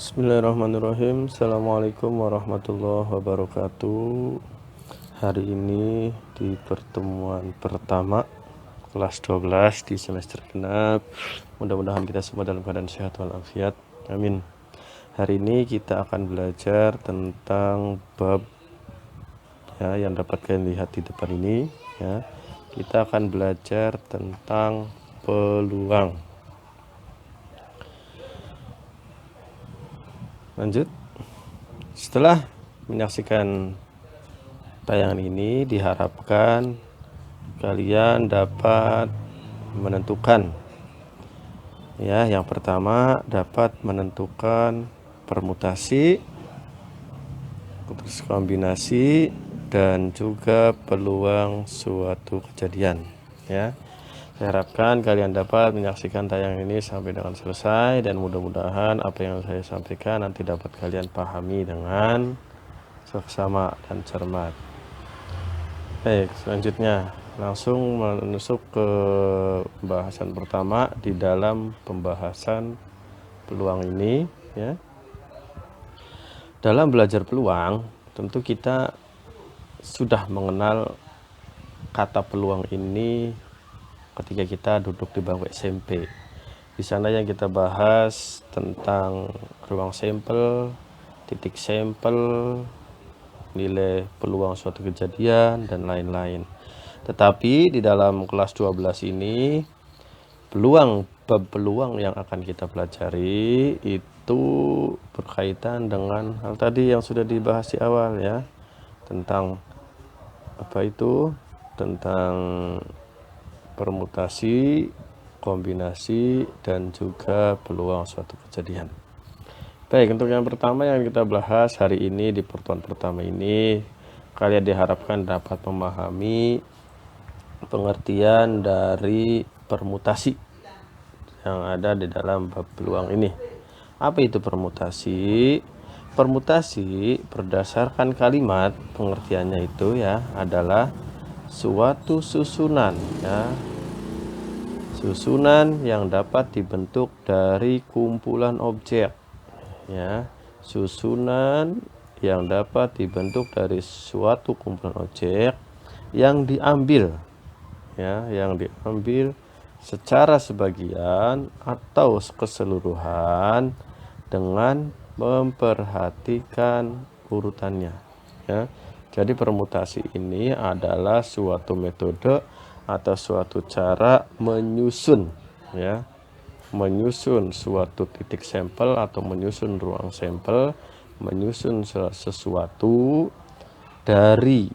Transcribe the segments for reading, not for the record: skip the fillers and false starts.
Bismillahirrahmanirrahim. Assalamualaikum warahmatullahi wabarakatuh. Hari ini di pertemuan pertama kelas 12 di semester genap. Mudah-mudahan kita semua dalam keadaan sehat walafiat. Amin. Hari ini kita akan belajar tentang bab ya, yang dapat kalian lihat di depan ini ya. Kita akan belajar tentang peluang. Lanjut. Setelah menyaksikan tayangan ini, diharapkan kalian dapat menentukan ya, yang pertama dapat menentukan permutasi, terus kombinasi, dan juga peluang suatu kejadian ya. Saya harapkan kalian dapat menyaksikan tayangan ini sampai dengan selesai, dan mudah-mudahan apa yang saya sampaikan nanti dapat kalian pahami dengan seksama dan cermat. Baik, selanjutnya langsung masuk ke pembahasan pertama di dalam pembahasan peluang ini ya. Dalam belajar peluang, tentu kita sudah mengenal kata peluang ini ketika kita duduk di bangku SMP. Di sana yang kita bahas tentang ruang sampel, titik sampel, nilai peluang suatu kejadian, dan lain-lain. Tetapi di dalam kelas 12 ini, peluang yang akan kita pelajari itu berkaitan dengan hal tadi yang sudah dibahas di awal ya, tentang apa itu, tentang permutasi, kombinasi, dan juga peluang suatu kejadian. Baik, untuk yang pertama yang kita bahas hari ini di pertemuan pertama ini, kalian diharapkan dapat memahami pengertian dari permutasi yang ada di dalam bab peluang ini. Apa itu permutasi? Permutasi berdasarkan kalimat, pengertiannya itu ya adalah suatu susunan ya, susunan yang dapat dibentuk dari kumpulan objek ya, susunan yang dapat dibentuk dari suatu kumpulan objek yang diambil ya, yang diambil secara sebagian atau keseluruhan dengan memperhatikan urutannya ya. Jadi permutasi ini adalah suatu metode atau suatu cara menyusun ya, menyusun suatu titik sampel atau menyusun ruang sampel, menyusun sesuatu dari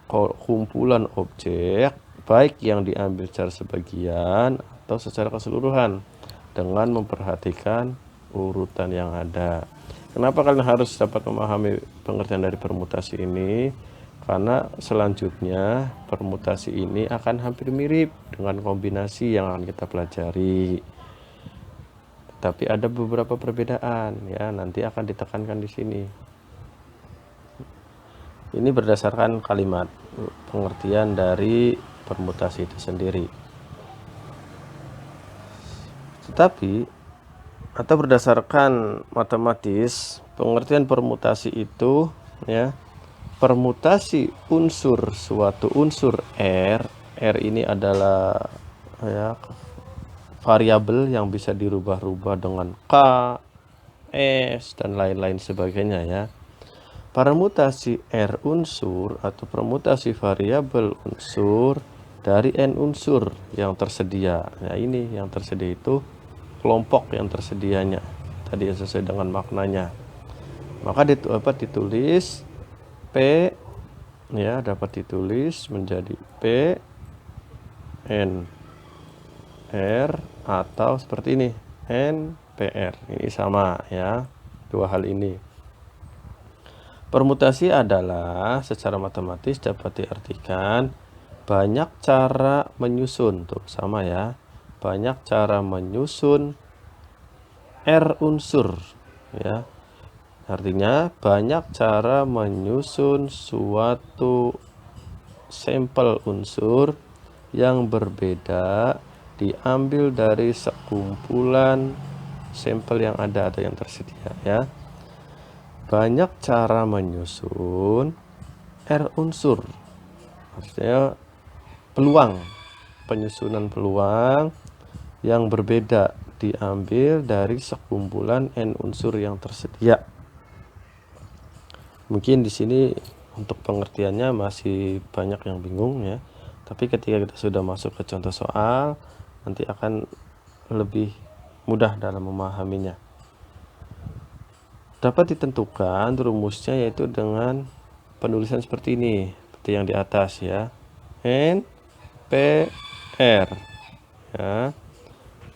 kumpulan objek baik yang diambil secara sebagian atau secara keseluruhan dengan memperhatikan urutan yang ada. Kenapa kalian harus dapat memahami pengertian dari permutasi ini? Karena selanjutnya permutasi ini akan hampir mirip dengan kombinasi yang akan kita pelajari. Tapi ada beberapa perbedaan ya, nanti akan ditekankan di sini. Ini berdasarkan kalimat pengertian dari permutasi itu sendiri. Tetapi atau berdasarkan matematis, pengertian permutasi itu ya, permutasi unsur suatu unsur R ini adalah ya, variabel yang bisa dirubah-rubah dengan K, S, dan lain-lain sebagainya ya. Permutasi R unsur atau permutasi variabel unsur dari N unsur yang tersedia. Nah, ini yang tersedia itu kelompok yang tersedianya tadi sesuai dengan maknanya. Maka dapat ditulis P ya, dapat ditulis menjadi P N R atau seperti ini N P R. Ini sama ya, dua hal ini. Permutasi adalah secara matematis dapat diartikan banyak cara menyusun, tuh sama ya, banyak cara menyusun R unsur ya. Artinya banyak cara menyusun suatu sampel unsur yang berbeda diambil dari sekumpulan sampel yang ada atau yang tersedia ya. Banyak cara menyusun R unsur, maksudnya peluang, penyusunan peluang yang berbeda diambil dari sekumpulan N unsur yang tersedia. Mungkin di sini untuk pengertiannya masih banyak yang bingung ya. Tapi ketika kita sudah masuk ke contoh soal, nanti akan lebih mudah dalam memahaminya. Dapat ditentukan rumusnya yaitu dengan penulisan seperti ini, seperti yang di atas ya. N P R ya.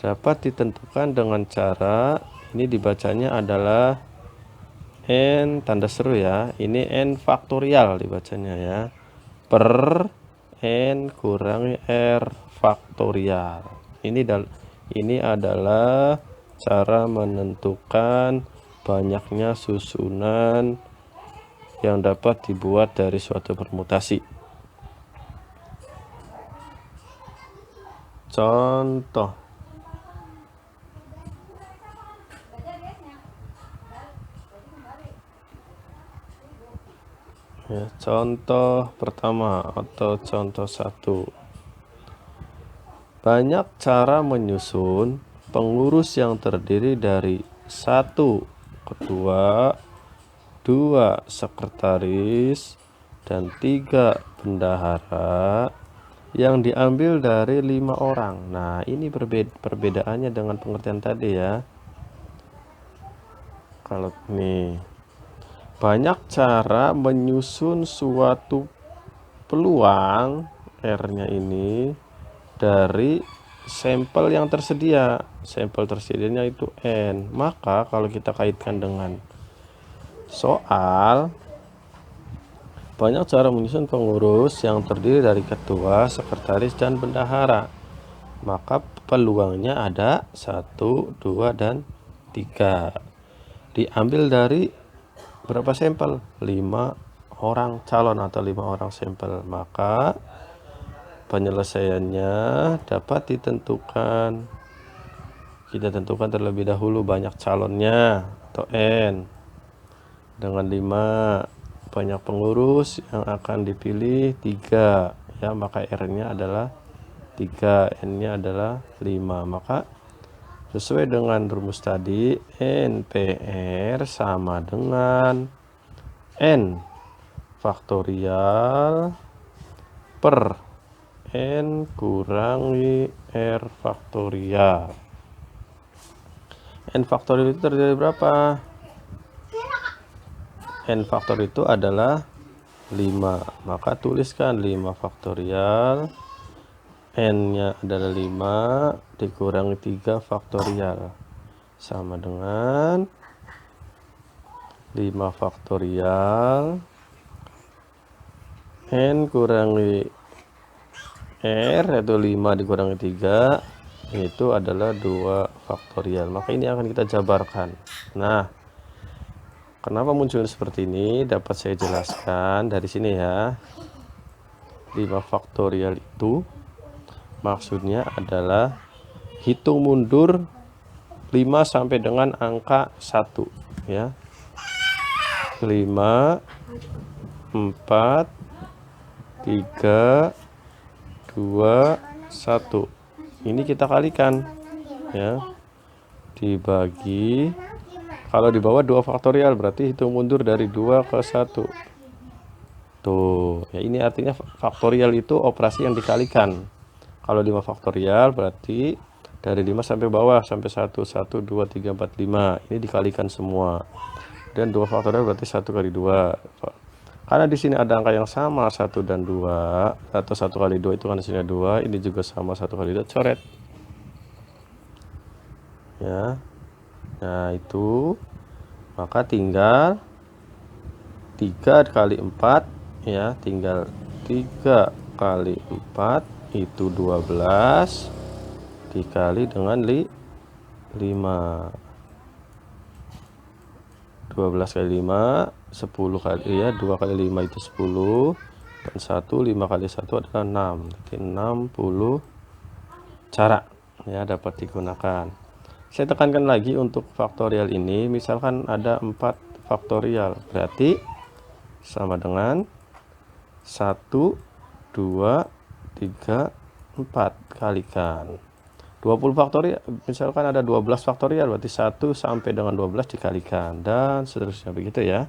Dapat ditentukan dengan cara ini dibacanya adalah N tanda seru ya. Ini N faktorial dibacanya ya. Per N kurangi R faktorial. Ini adalah cara menentukan banyaknya susunan yang dapat dibuat dari suatu permutasi. Contoh. Ya, contoh pertama atau contoh 1. Banyak cara menyusun pengurus yang terdiri dari 1 ketua, 2 sekretaris, dan 3 bendahara yang diambil dari 5 orang. Nah, ini perbedaannya dengan pengertian tadi ya. Kalau nih, banyak cara menyusun suatu peluang R-nya ini dari sampel yang tersedia. Sampel tersedianya itu N. Maka kalau kita kaitkan dengan soal, banyak cara menyusun pengurus yang terdiri dari ketua, sekretaris, dan bendahara. Maka peluangnya ada 1, 2, dan 3. Diambil dari berapa sampel? 5 orang calon atau 5 orang sampel. Maka penyelesaiannya dapat ditentukan. Kita tentukan terlebih dahulu banyak calonnya atau N dengan 5. Banyak pengurus yang akan dipilih 3 ya, maka R-nya adalah 3, N-nya adalah 5. Maka sesuai dengan rumus tadi, NPR sama dengan N faktorial per N kurangi R faktorial. N faktorial itu terdiri dari berapa? N faktor itu adalah 5. Maka tuliskan 5 faktorial. N-nya adalah 5 dikurangi 3 faktorial. Sama dengan 5 faktorial. N kurangi R yaitu 5 dikurangi 3. Itu adalah 2 faktorial. Maka ini akan kita jabarkan. Nah, kenapa muncul seperti ini? Dapat saya jelaskan dari sini ya. 5 faktorial itu maksudnya adalah hitung mundur 5 sampai dengan angka 1 ya. 5, 4, 3, 2, 1. Ini kita kalikan ya. Dibagi, kalau di bawah 2 faktorial berarti hitung mundur dari 2 ke 1. Tuh, ya ini artinya faktorial itu operasi yang dikalikan. Kalau 5 faktorial berarti dari 5 sampai bawah sampai 1, 1, 2, 3, 4, 5. Ini dikalikan semua. Dan 2 faktorial berarti 1 kali 2. Karena di sini ada angka yang sama 1 dan 2 atau 1 kali 2 itu kan di sini ada 2, ini juga sama 1 kali 2, coret. Ya. Nah, itu maka tinggal 3 kali 4 ya, tinggal 3 kali 4 itu 12 dikali dengan 5. 12 kali 5 10 kali ya, 2 kali 5 itu 10 dan 1, 5 kali 1 adalah 6. Jadi 60 cara ya dapat digunakan. Saya tekankan lagi untuk faktorial ini, misalkan ada 4 faktorial, berarti sama dengan 1, 2, 3, 4 kalikan 20 faktorial, misalkan ada 12 faktorial, berarti 1 sampai dengan 12 dikalikan, dan seterusnya, begitu ya.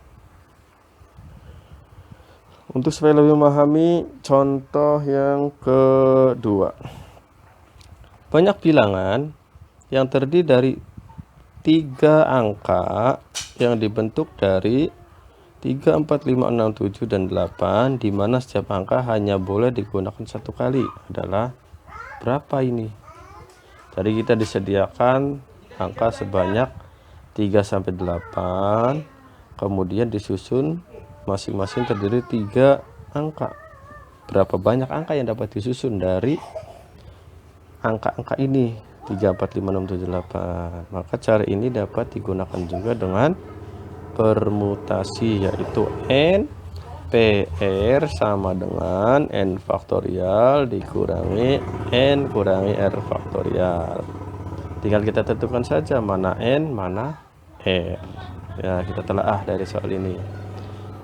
Untuk supaya lebih memahami contoh yang kedua. Banyak bilangan yang terdiri dari 3 angka yang dibentuk dari 3, 4, 5, 6, 7, dan 8, di mana setiap angka hanya boleh digunakan satu kali. Adalah berapa ini? Jadi kita disediakan angka sebanyak 3 sampai 8, kemudian disusun masing-masing terdiri 3 angka. Berapa banyak angka yang dapat disusun dari angka-angka ini? 3, 4, 5, 6, 7, 8. Maka cara ini dapat digunakan juga dengan permutasi, yaitu n PR sama dengan n faktorial dikurangi n kurangi r faktorial. Tinggal kita tentukan saja mana n, mana r. Ya, kita telaah dari soal ini.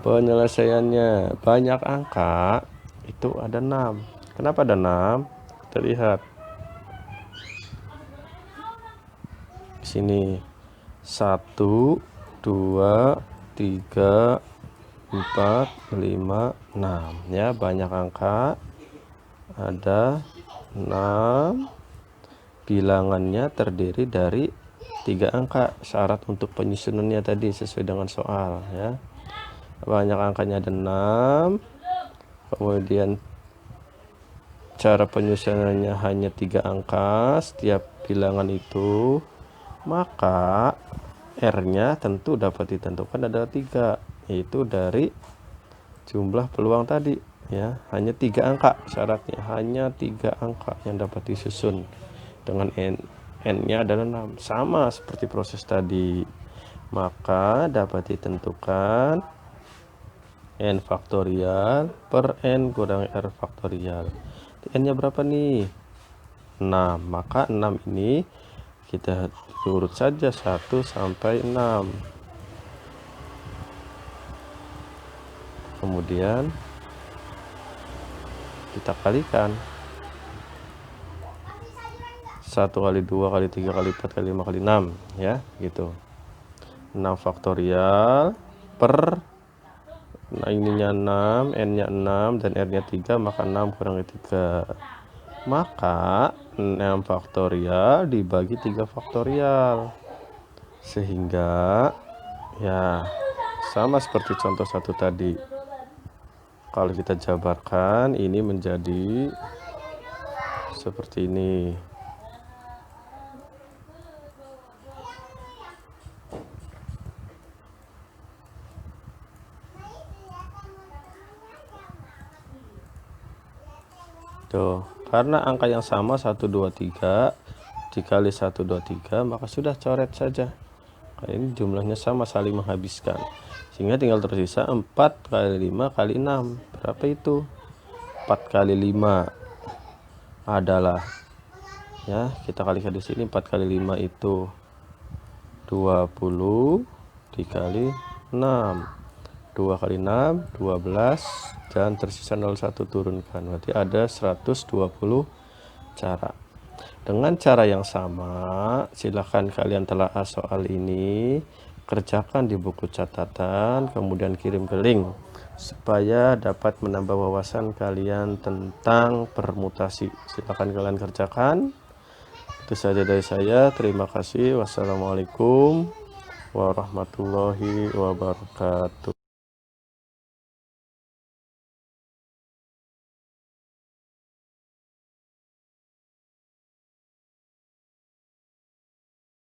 Penyelesaiannya, banyak angka itu ada 6. Kenapa ada 6? Kita lihat di sini. 1, 2, 3, 4, 5, 6 ya, banyak angka ada 6, bilangannya terdiri dari 3 angka. Syarat untuk penyusunannya tadi sesuai dengan soal ya, banyak angkanya ada 6, kemudian cara penyusunannya hanya 3 angka setiap bilangan itu, maka R-nya tentu dapat ditentukan ada 3, yaitu dari jumlah peluang tadi ya, hanya 3 angka syaratnya, hanya 3 angka yang dapat disusun dengan n-nya adalah 6, sama seperti proses tadi. Maka dapat ditentukan n faktorial per n kurang r faktorial. N-nya berapa nih? 6. Maka 6 ini kita urut saja 1 sampai 6. Kemudian kita kalikan 1 kali 2 kali 3 kali 4 kali 5 kali 6 ya, gitu. 6 faktorial per, nah ininya 6, n-nya 6 dan r-nya 3, maka 6 kurangi 3. Maka 6 faktorial dibagi 3 faktorial, sehingga ya sama seperti contoh 1 tadi. Kalau kita jabarkan ini menjadi seperti ini. Tuh, karena angka yang sama 1, 2, 3 dikali 1, 2, 3, maka sudah coret saja. Nah, ini jumlahnya sama, saling menghabiskan, sehingga tinggal tersisa 4 kali 5 kali 6. Berapa itu? 4 kali 5 adalah, ya kita kalikan di sini, 4 kali 5 itu 20 dikali 6, 2 kali 6 12, dan tersisa 01 turunkan, berarti ada 120 cara. Dengan cara yang sama, silahkan kalian telaah soal ini, kerjakan di buku catatan, kemudian kirim ke link supaya dapat menambah wawasan kalian tentang permutasi. Silahkan kalian kerjakan. Itu saja dari saya. Terima kasih. Wassalamualaikum warahmatullahi wabarakatuh.